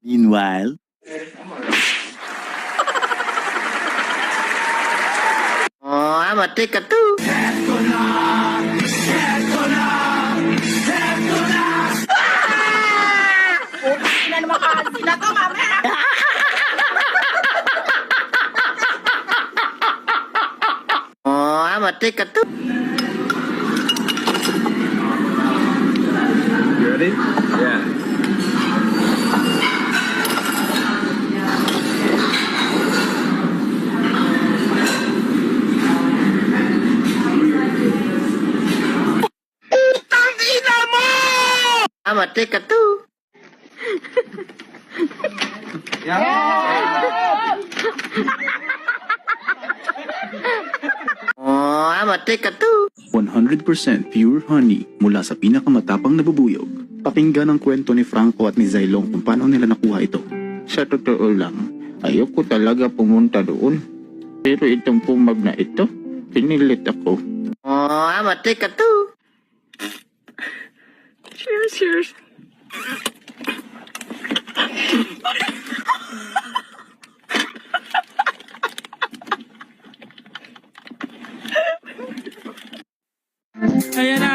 Meanwhile, Oh, mati ka to. Hindi na naman sila to, mamaya. Oh, mati ka to. You ready? Yeah. Mati ka to. Oh, mati ka to. 100% pure honey mula sa pinakamatapang na bubuyog. Pakinggan ang kwento ni Franco at ni Zailong kung paano nila nakuha ito. Sa totoo lang, ayoko talaga pumunta doon. Pero itong pumag na ito, pinilit ako. Oh, mati ka to. Cheers. Ayan na